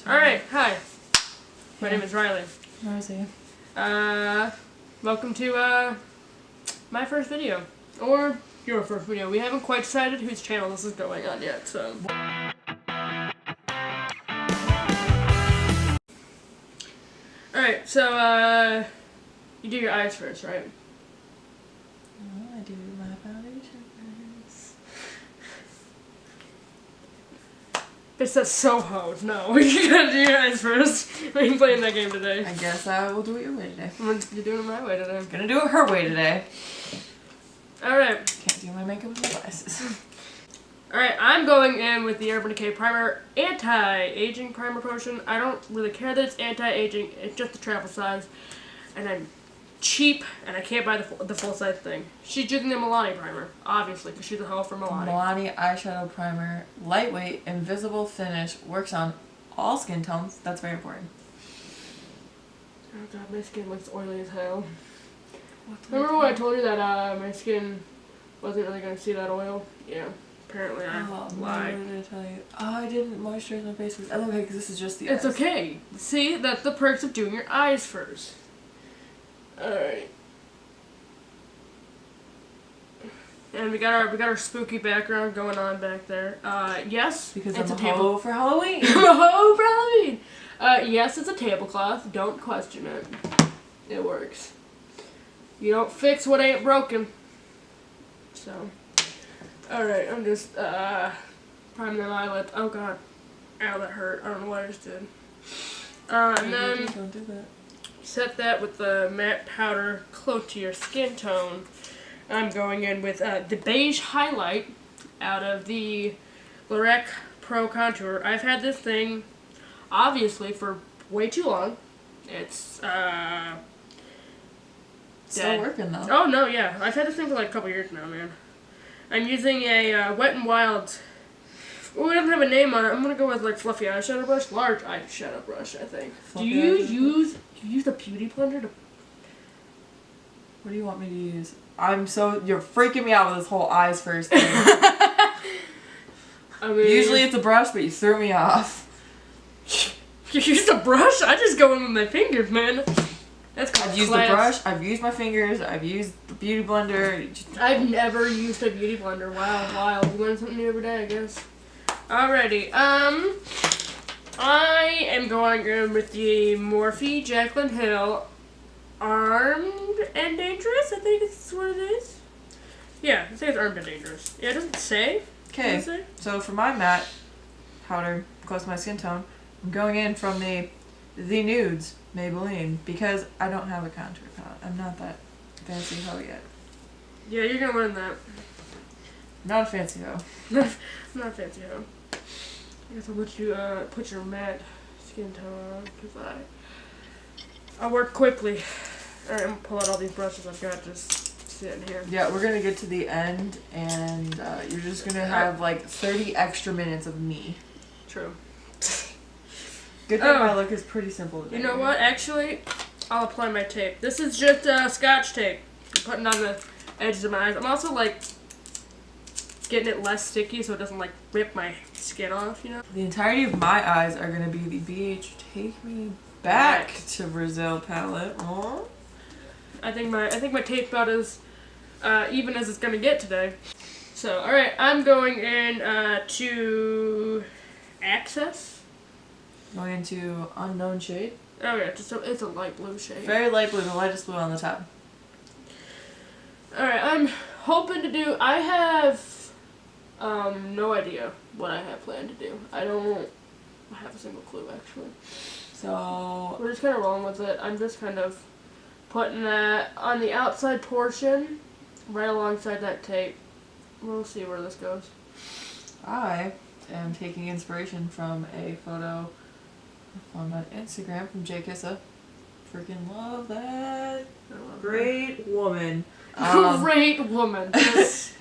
Alright, hi. My name is Riley. Rosie. Welcome to, my first video. Or your first video. We haven't quite decided whose channel this is going on yet, so. Alright, so, you do your eyes first, right? Oh, I do my foundation first. Bitch, that's so hard. No, you gotta do your eyes first. We ain't playing that game today. I guess I will do it your way today. You're doing it my way today. I'm gonna do it her way today. Alright. Can't do my makeup with my glasses. Alright, I'm going in with the Urban Decay Primer Anti-Aging Primer Potion. I don't really care that it's anti-aging, it's just the travel size. And I'm cheap, and I can't buy the full-size thing. She's using the Milani Primer, obviously, because she's a hoe for Milani. Milani Eyeshadow Primer, lightweight, invisible finish, works on all skin tones. That's very important. Oh god, my skin looks oily as hell. Remember when I told you that my skin wasn't really going to see that oil? Yeah. Apparently I lied. What did I tell you? Oh, I didn't moisturize my face. It's okay because this is just the eyes. It's okay. See, that's the perks of doing your eyes first. Alright. And we got our spooky background going on back there. Yes. Because it's I'm a hoe for Halloween. I'm a hoe for Halloween. Yes, it's a tablecloth. Don't question it. It works. You don't fix what ain't broken. So. Alright, I'm just, priming them eyelids. Oh god. Ow, that hurt. I don't know what I just did. And then Don't do that. Set that with the matte powder close to your skin tone. I'm going in with the beige highlight out of the Lorac Pro Contour. I've had this thing, obviously, for way too long. It's, Still working though. Oh no, yeah. I've had this thing for like a couple years now, man. I'm using a Wet n Wild. Oh, it doesn't have a name on it. I'm gonna go with like fluffy eyeshadow brush, large eyeshadow brush, I think. Do you use the beauty blender to? What do you want me to use? You're freaking me out with this whole eyes first thing. I mean, usually it's a brush, but you threw me off. You use a brush? I just go in with my fingers, man. That's called I've used the brush, I've used my fingers, I've used the beauty blender. I've never used a beauty blender. Wow, wild. You learn something new every day, I guess. Alrighty, I am going in with the Morphe Jaclyn Hill Armed and Dangerous, I think it's what it is. Yeah, I think it's Armed and Dangerous. Yeah, it doesn't say. Okay, so for my matte powder, close to my skin tone, I'm going in from the Nudes Maybelline because I don't have a contour palette. I'm not that fancy hoe yet. Yeah, you're gonna learn that. Not a fancy hoe. I'm not a fancy hoe. I guess I'll let you put your matte skin tone on because I work quickly. Alright, I'm gonna pull out all these brushes I've got just sitting here. Yeah, we're gonna get to the end and you're just gonna have like 30 extra minutes of me. True. Good thing my look is pretty simple today. You know what? Actually, I'll apply my tape. This is just Scotch tape. I'm putting on the edges of my eyes. I'm also like getting it less sticky so it doesn't like rip my skin off, you know? The entirety of my eyes are gonna be the BH Take Me Back to Brazil palette. Aww. I think my tape's about as even as it's gonna get today. So, alright, I'm going in to Access. Going into Unknown Shade. Oh yeah, it's a light blue shade. Very light blue, the lightest blue on the top. Alright, I'm hoping to do, I have no idea what I have planned to do. I have a single clue actually. So we're just kind of rolling with it. I'm just kind of putting that on the outside portion, right alongside that tape. We'll see where this goes. I am taking inspiration from a photo on my Instagram from Jay Kissa. Freaking love that. Great woman. Great woman. It's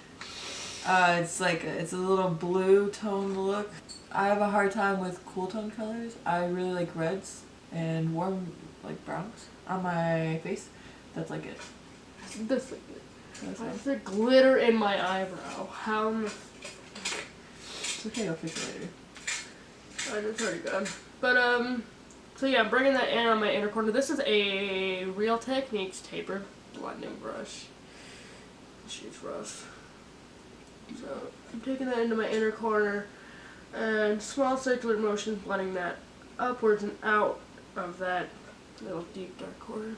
a little blue tone look. I have a hard time with cool tone colors. I really like reds and warm like browns on my face. That's like it. This What's the glitter in my eyebrow? How? It's okay, I'll fix it later. It's already good. But so yeah, I'm bringing that in on my inner corner. This is a Real Techniques tapered blending brush. She's rough. So I'm taking that into my inner corner and small circular motions, blending that upwards and out of that little deep dark corner.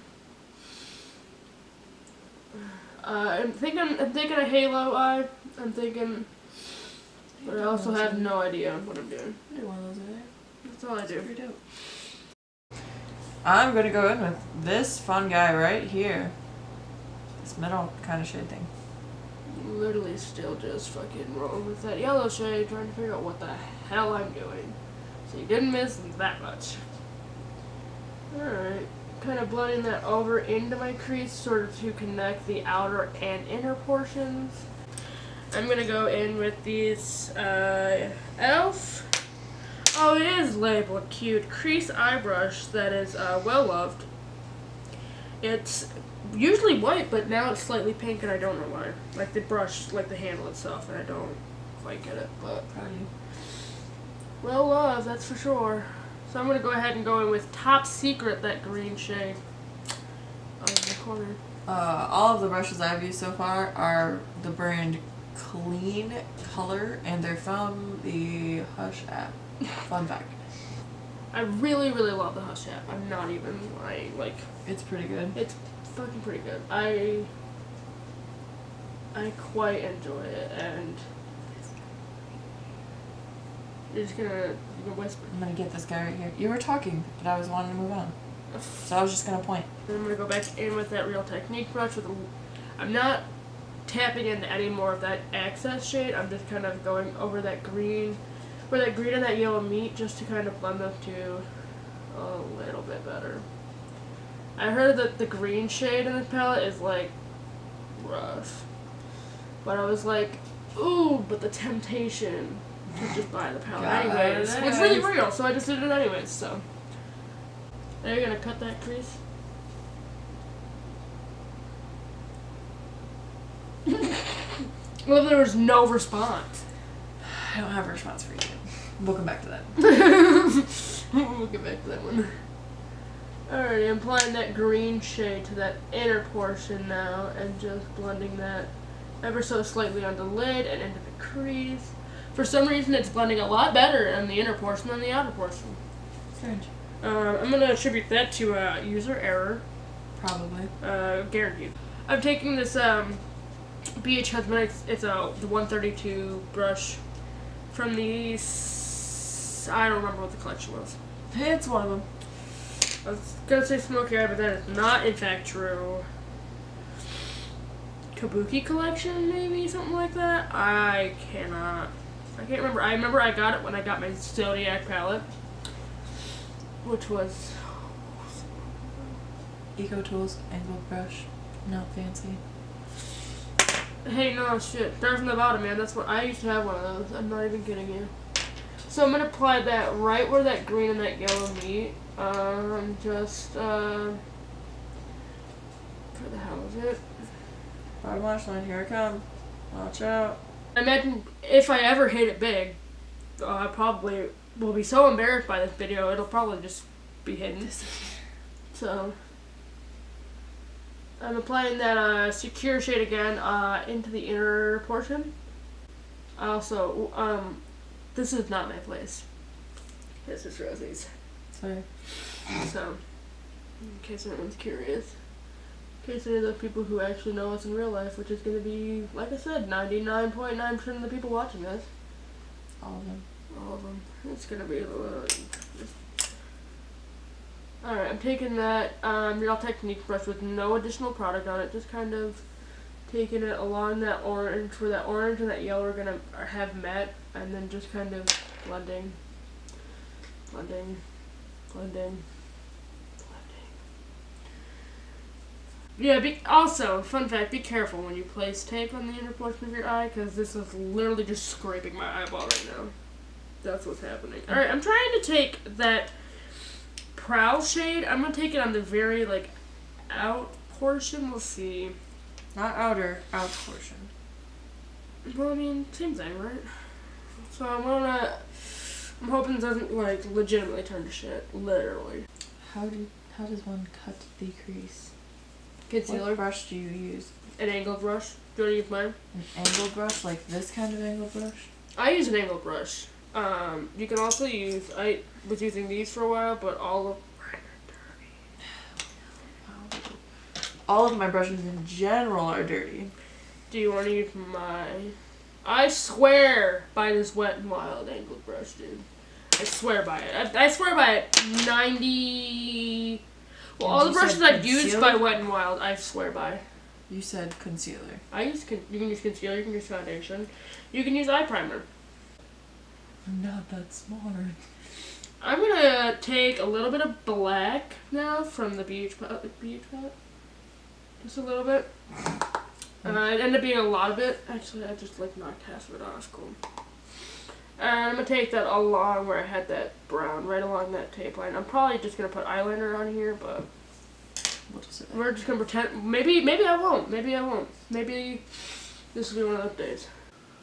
I'm thinking a halo eye. I'm thinking, but I also have no idea what I'm doing. I do one of those over there. That's all I do. Pretty dope. I'm gonna go in with this fun guy right here. This middle kind of shade thing. Literally still just fucking rolling with that yellow shade, trying to figure out what the hell I'm doing. So you didn't miss that much. Alright, kind of blending that over into my crease, sort of to connect the outer and inner portions. I'm gonna go in with these e.l.f. Oh, it is labeled cute crease eye brush that is well loved. It's usually white, but now it's slightly pink, and I don't know why. Like the brush, like the handle itself, and I don't quite get it. But Proud of you. well loved, that's for sure. So I'm gonna go ahead and go in with Top Secret, that green shade on the corner. All of the brushes I've used so far are the brand Clean Color, and they're from the Hush app. Fun fact. I really, really love the Hush app. I'm not even lying. Like, It's pretty good. it's fucking pretty good. I quite enjoy it, and you're just gonna whisper. I'm gonna get this guy right here. You were talking, but I was wanting to move on. So I was just gonna point. And I'm gonna go back in with that Real Technique brush with I'm not tapping into any more of that access shade. I'm just kind of going over that green, where that green and that yellow meet, just to kind of blend those two a little bit better. I heard that the green shade in this palette is like rough, but I was like, ooh, but the temptation to just buy the palette anyways was really real, so I just did it anyways. So are you gonna cut that crease? Well, there was no response. I don't have a response for you. We'll come back to that. We'll get back to that one. Alright, I'm applying that green shade to that inner portion now, and just blending that ever so slightly on the lid and into the crease. For some reason, it's blending a lot better on the inner portion than the outer portion. Strange. I'm going to attribute that to user error. Probably. Guaranteed. I'm taking this BH Cosmetics, it's the 132 brush from the, I don't remember what the collection was. It's one of them. I was gonna say Smoky Eye, but that is not in fact true. Kabuki collection, maybe? Something like that? I can't remember. I remember I got it when I got my Zodiac palette, which was Eco Tools angled brush. Not fancy. Hey, no, shit. Start from the bottom, man. That's what I used to have one of those. I'm not even kidding you. So I'm gonna apply that right where that green and that yellow meet. Just where the hell is it? Bottom lash line, here I come. Watch out. I imagine if I ever hit it big, I probably will be so embarrassed by this video, it'll probably just be hidden. So I'm applying that secure shade again into the inner portion. Also, this is not my place. This is Rosie's. Sorry. So, in case anyone's curious. In case any of those people who actually know us in real life, which is going to be, like I said, 99.9% of the people watching this. All of them. All of them. It's going to be alright, I'm taking that Real Technique brush with no additional product on it, just kind of taking it along that orange, where that orange and that yellow are going to have met, and then just kind of blending. Yeah, also, fun fact, be careful when you place tape on the inner portion of your eye, because this is literally just scraping my eyeball right now. That's what's happening. Alright, I'm trying to take that Prowl shade. I'm going to take it on the very, like, out portion. We'll see. Not outer, out portion. Well, I mean, same thing, right? So I'm going to I'm hoping it doesn't, like, legitimately turn to shit. Literally. How does one cut the crease? Concealer. What brush do you use? An angle brush. Do you want to use mine? An angle brush? Like this kind of angle brush? I use an angle brush. You can also use, I was using these for a while, but all of mine are dirty. All of my brushes in general are dirty. Do you want to use mine? I swear by this Wet n Wild angle brush, dude. I swear by it. I swear by it. 90... Well, all the brushes I've used by Wet n Wild, I swear by. You said concealer. You can use concealer, you can use foundation. You can use eye primer. I'm not that smart. I'm gonna take a little bit of black now from the Beach Palette. Just a little bit. It ended up being a lot of it. Actually, I just like knocked half of it off. Cool. And I'm gonna take that along where I had that brown, right along that tape line. I'm probably just gonna put eyeliner on here, but we're just gonna pretend. Maybe I won't. Maybe I won't. Maybe this will be one of those days.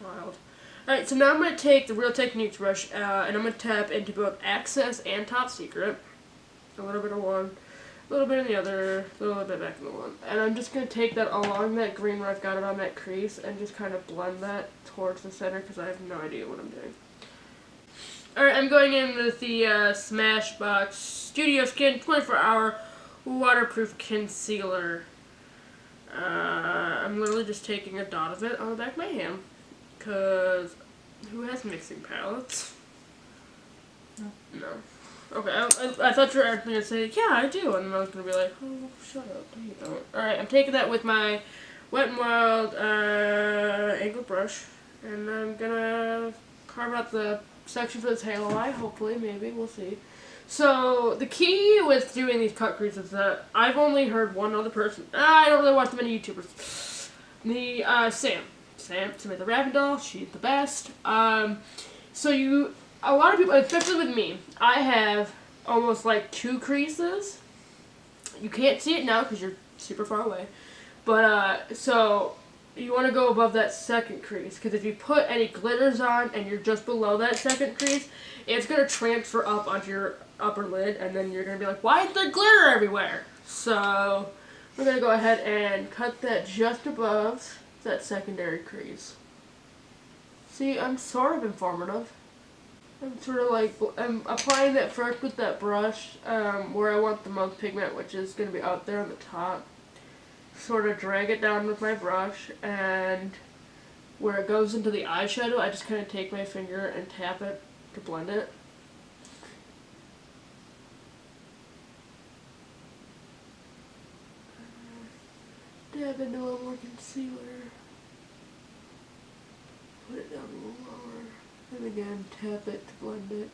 Wild. Alright, so now I'm gonna take the Real Techniques brush and I'm gonna tap into both Access and Top Secret. A little bit of one, a little bit in the other, a little bit back in the one. And I'm just going to take that along that green where I've got it on that crease and just kind of blend that towards the center because I have no idea what I'm doing. Alright, I'm going in with the Smashbox Studio Skin 24-Hour Waterproof Concealer. I'm literally just taking a dot of it on the back of my hand because who has mixing palettes? No. Okay, I thought you were actually going to say, yeah, I do, and then I was going to be like, oh, shut up, no you don't. Alright, I'm taking that with my Wet n Wild angle brush, and I'm going to carve out the section for this halo eye, hopefully, maybe, we'll see. So, the key with doing these cut creases is that I've only heard one other person, I don't really watch many YouTubers, Samantha Ravendall, she's the best. So a lot of people, especially with me, I have almost like 2 creases. You can't see it now because you're super far away. But, so, you want to go above that second crease. Because if you put any glitters on and you're just below that second crease, it's going to transfer up onto your upper lid. And then you're going to be like, why is there glitter everywhere? So, we're going to go ahead and cut that just above that secondary crease. See, I'm sort of informative. I'm sort of like, I'm applying that first with that brush where I want the most pigment, which is going to be out there on the top. Sort of drag it down with my brush, and where it goes into the eyeshadow, I just kind of take my finger and tap it to blend it. Dab into a little more concealer. Put it down a little lower. And again, tap it to blend it.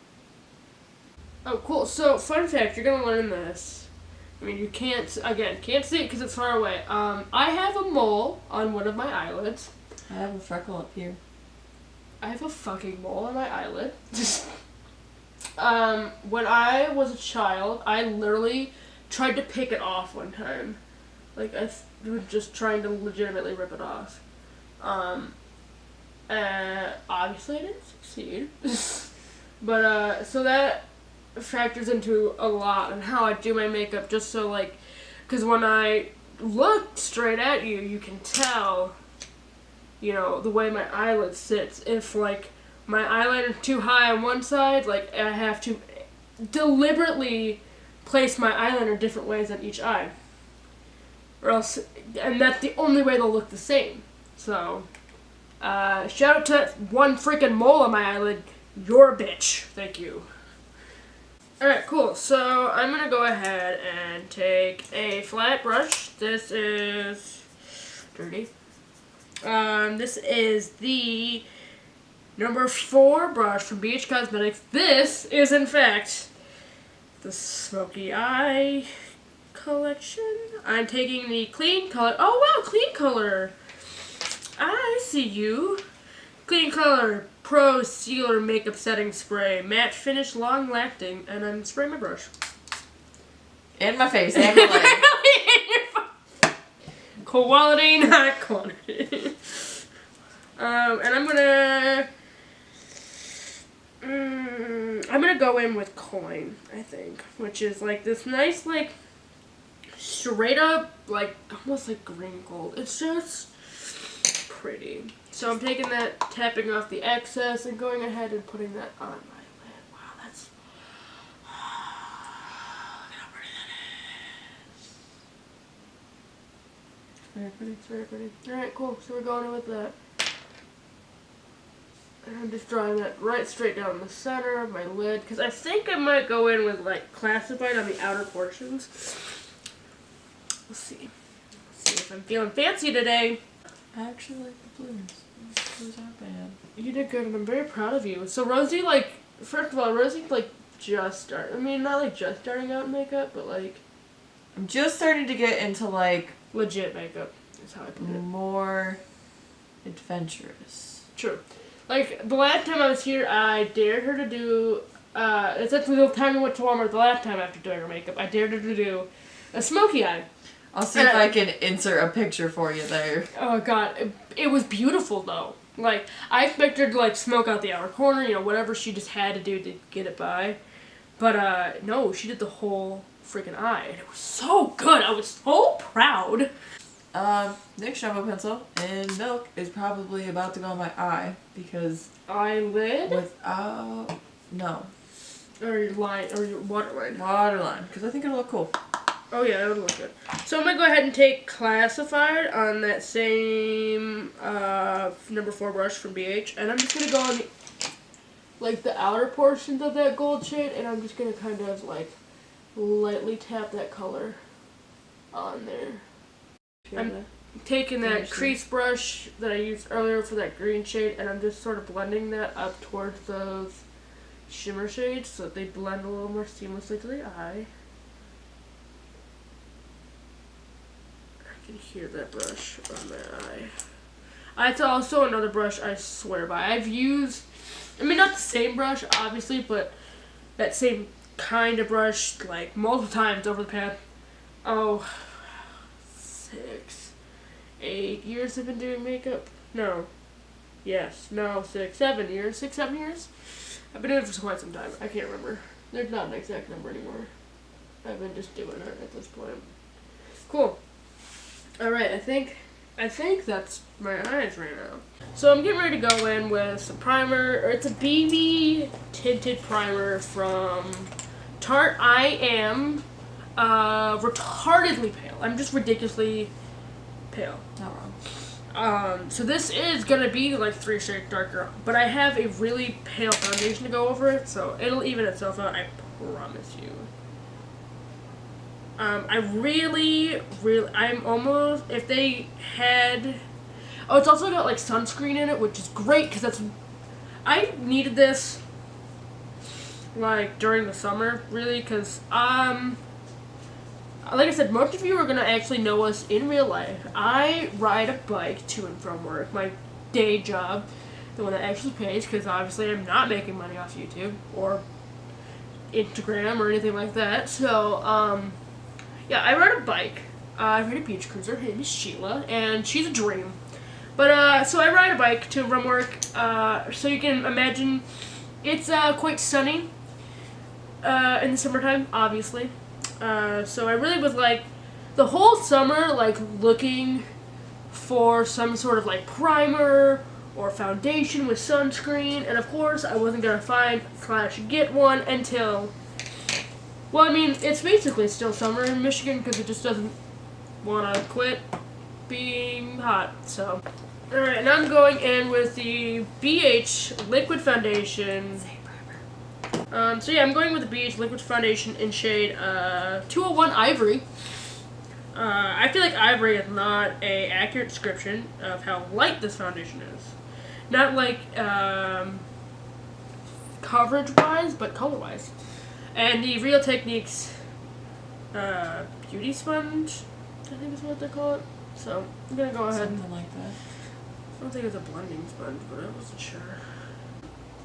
Oh, cool. So, fun fact, you're going to learn this. I mean, you can't see it because it's far away. I have a mole on one of my eyelids. I have a freckle up here. I have a fucking mole on my eyelid. When I was a child, I literally tried to pick it off one time. Like, I was just trying to legitimately rip it off. Obviously I didn't succeed. But, so that factors into a lot and how I do my makeup, just so, like, because when I look straight at you, you can tell, you know, the way my eyelid sits. If, like, my eyeliner's too high on one side, like, I have to deliberately place my eyeliner different ways on each eye. Or else, and that's the only way they'll look the same. So, shout out to that one freaking mole on my eyelid. You're a bitch. Thank you. Alright, cool. So, I'm going to go ahead and take a flat brush. This is dirty. This is the number 4 brush from BH Cosmetics. This is, in fact, the Smoky Eye collection. I'm taking the Clean Color. Oh, wow, Clean Color. I see you. Clean Color Pro Sealer Makeup Setting Spray. Matte finish, long lasting. And I'm spraying my brush. In my face, and my leg. Quality, not quantity. And I'm gonna gonna go in with Coin, I think, which is like this nice, like, straight up, like, almost like green gold. It's just pretty. So I'm taking that, tapping off the excess, and going ahead and putting that on my lid. Wow, that's, look at how pretty that is. Very pretty, it's very pretty. Alright, cool. So we're going in with that. And I'm just drawing that right straight down the center of my lid, because I think I might go in with, like, Classified on the outer portions. Let's see. Let's see if I'm feeling fancy today. I actually like the blues. The blues aren't bad. You did good, and I'm very proud of you. So Rosie, like, first of all, Rosie, like, just started. I mean, not, like, just starting out in makeup, but, like, I'm just starting to get into, like, legit makeup, is how I put it. more adventurous. True. Like, the last time I was here, I dared her to do, essentially the time we went to Walmart the last time after doing her makeup, I dared her to do a smoky eye. I'll see if I can insert a picture for you there. Oh god, it was beautiful though. Like, I expected her to, like, smoke out the outer corner, you know, whatever she just had to do to get it by. But, no, she did the whole freaking eye, and it was so good. I was so proud. NYX Jumbo Pencil in Milk is probably about to go on my eye because Eyelid? No. Or your line, or your waterline. Waterline, because I think it'll look cool. Oh yeah, that would look good. So I'm going to go ahead and take Classified on that same number 4 brush from BH. And I'm just going to go on the, like, the outer portions of that gold shade. And I'm just going to kind of, like, lightly tap that color on there. I'm taking that crease brush that I used earlier for that green shade. And I'm just sort of blending that up towards those shimmer shades so that they blend a little more seamlessly to the eye. I can hear that brush on my eye. It's also another brush I swear by. I've used, I mean, not the same brush, obviously, but that same kind of brush, like, multiple times over the past, 6, 8 years I've been doing makeup. No. Yes. No, 6, 7 years. 6, 7 years? I've been doing it for quite some time. I can't remember. There's not an exact number anymore. I've been just doing it at this point. Cool. Alright, I think that's my eyes right now. So I'm getting ready to go in with some primer, or it's a BB tinted primer from Tarte. I am retardedly pale. I'm just ridiculously pale. Not wrong. So this is gonna be like 3 shades darker, but I have a really pale foundation to go over it, so it'll even itself out, I promise you. I'm almost, if they had, it's also got, like, sunscreen in it, which is great, because I needed this, like, during the summer, really, because, like I said, most of you are going to actually know us in real life. I ride a bike to and from work, my day job, the one that actually pays, because obviously I'm not making money off YouTube, or Instagram, or anything like that, so, yeah, I ride a bike. I ride a beach cruiser. Her name is Sheila, and she's a dream. But, so I ride a bike to and from work, so you can imagine it's, quite sunny, in the summertime, obviously. So I really was, like, the whole summer, like, looking for some sort of, like, primer or foundation with sunscreen, and of course I wasn't gonna find / get one until, well, I mean, it's basically still summer in Michigan because it just doesn't want to quit being hot, so. Alright, and I'm going in with the BH Liquid Foundation. So yeah, I'm going with the BH Liquid Foundation in shade 201 Ivory. I feel like Ivory is not an accurate description of how light this foundation is. Not like coverage-wise, but color-wise. And the Real Techniques Beauty Sponge, I think is what they call it. So I'm gonna go ahead. Something like that. I don't think it's a blending sponge, but I wasn't sure.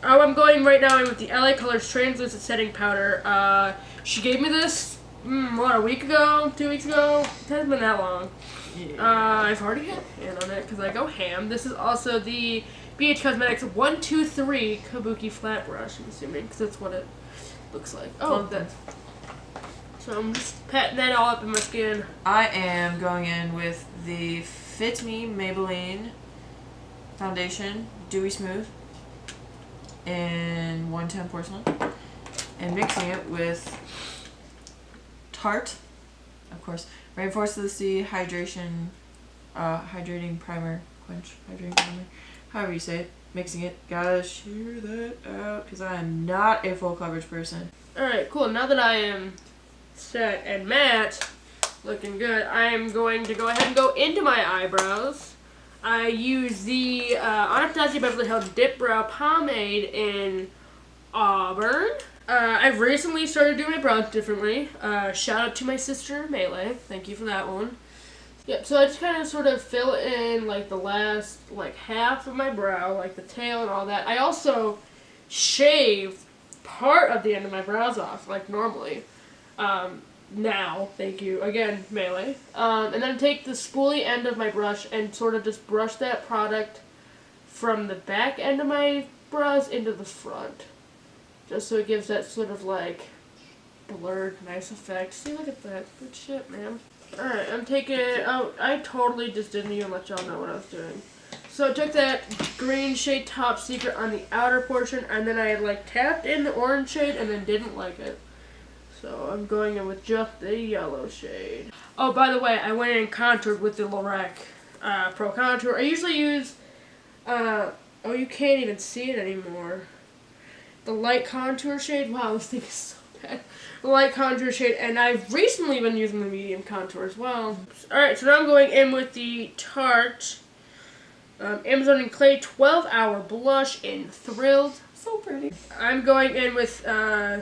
Oh, I'm going right now in with the LA Colors Translucent Setting Powder. She gave me this, a week ago, 2 weeks ago? It hasn't been that long. Yeah. I've already had a hand on it because I go ham. This is also the BH Cosmetics 123 Kabuki Flat Brush, I'm assuming, because that's what it looks like. Oh, that's... So I'm just patting that all up in my skin. I am going in with the Fit Me Maybelline foundation, Dewy Smooth, in 110 porcelain, and mixing it with Tarte, of course, Rainforest of the Sea hydrating primer, hydrating primer, however you say it. Mixing it. Gotta shear that out because I am not a full coverage person. Alright, cool. Now that I am set and matte, looking good, I am going to go ahead and go into my eyebrows. I use the Anastasia Beverly Hills Dip Brow Pomade in Auburn. I've recently started doing my brows differently. Shout out to my sister, Melee. Thank you for that one. Yep, so I just kind of sort of fill in like the last like half of my brow, like the tail and all that. I also shave part of the end of my brows off, like normally. Now, thank you again, Melee. And then take the spoolie end of my brush and sort of just brush that product from the back end of my brows into the front. Just so it gives that sort of like blurred, nice effect. See, look at that. Good shit, man. Alright, I'm taking it out. I totally just didn't even let y'all know what I was doing. So I took that green shade Top Secret on the outer portion, and then I like tapped in the orange shade and then didn't like it. So I'm going in with just the yellow shade. Oh, by the way, I went in and contoured with the Lorac Pro Contour. I usually use, oh, you can't even see it anymore. The light contour shade. Wow, this thing is so bad. The light contour shade, and I've recently been using the medium contour as well. Alright, so now I'm going in with the Tarte Amazon and Clay 12-Hour Blush in Thrilled. So pretty. I'm going in with, oh,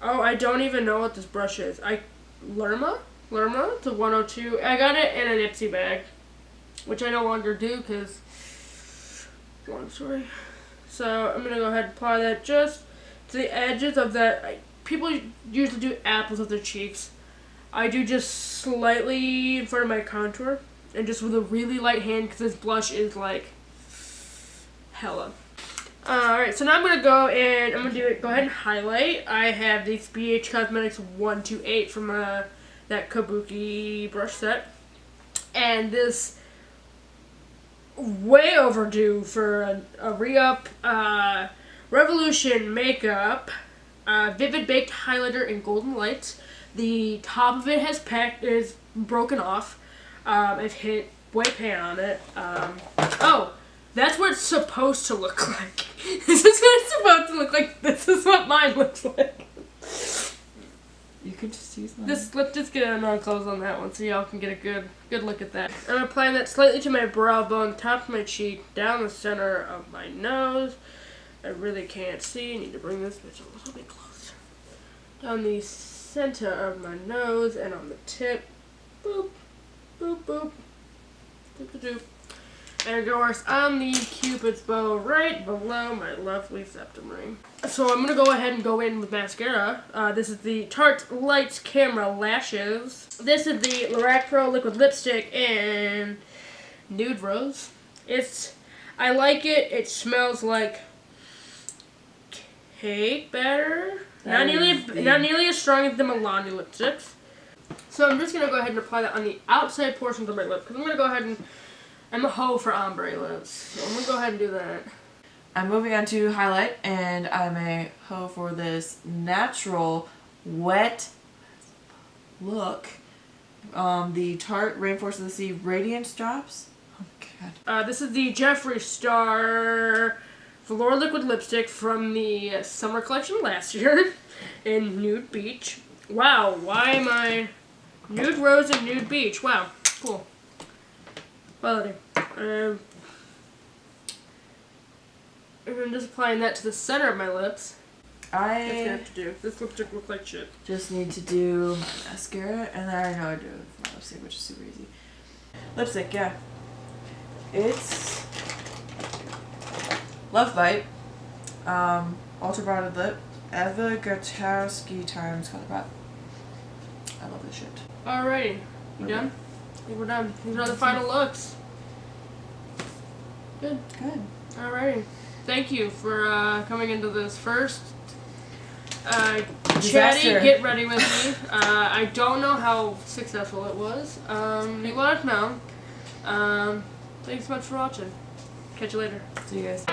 I don't even know what this brush is. Lerma? It's a 102. I got it in an Ipsy bag, which I no longer do because, long story. So I'm going to go ahead and apply that just to the edges of that. People usually do apples of their cheeks. I do just slightly in front of my contour and just with a really light hand because this blush is like hella. Alright, so now I'm going to go and I'm going to go ahead and highlight. I have this BH Cosmetics 128 from that Kabuki brush set. And this way overdue for a re-up Revolution Makeup Vivid Baked Highlighter in Golden Lights. The top of it is broken off. I've hit way pan on it. Oh, that's what it's supposed to look like. This is what it's supposed to look like. This is what mine looks like. You could just use mine. Let's just get a non-close on that one so y'all can get a good look at that. I'm applying that slightly to my brow bone, top of my cheek, down the center of my nose. I really can't see. I need to bring this bitch a little bit closer. Down the center of my nose and on the tip. Boop, boop, boop. Doop, doop, doop. And of course on the Cupid's bow right below my lovely septum ring. So I'm going to go ahead and go in with mascara. This is the Tarte Lights Camera Lashes. This is the Lorac Pro Liquid Lipstick in Nude Rose. I like it. It smells like cake batter. Not nearly as strong as the Milani lipsticks. So I'm just going to go ahead and apply that on the outside portions of my lip. Because I'm going to go ahead and... I'm a hoe for ombre lips. So I'm going to go ahead and do that. I'm moving on to highlight. And I'm a hoe for this natural, wet look. The Tarte Rainforest of the Sea Radiance Drops. Oh, God. This is the Jeffree Star Velour Liquid Lipstick from the summer collection last year in Nude Beach. Wow, why am I... Nude Rose and Nude Beach. Wow, cool. Well, and I'm just applying that to the center of my lips. That's what I have to do. This lipstick looks like shit. Just need to do my mascara, and then I know I do my lipstick, which is super easy. Lipstick, yeah. It's Love Bite, Ultra Broaded Lip, Eva Gutowski times Color Pop. I love this shit. Alrighty, you done? I think we're done. These are the final looks. Good. Good. Alrighty. Thank you for coming into this first Chatty, get ready with me. I don't know how successful it was. You let us know. Thanks so much for watching. Catch you later. See you guys.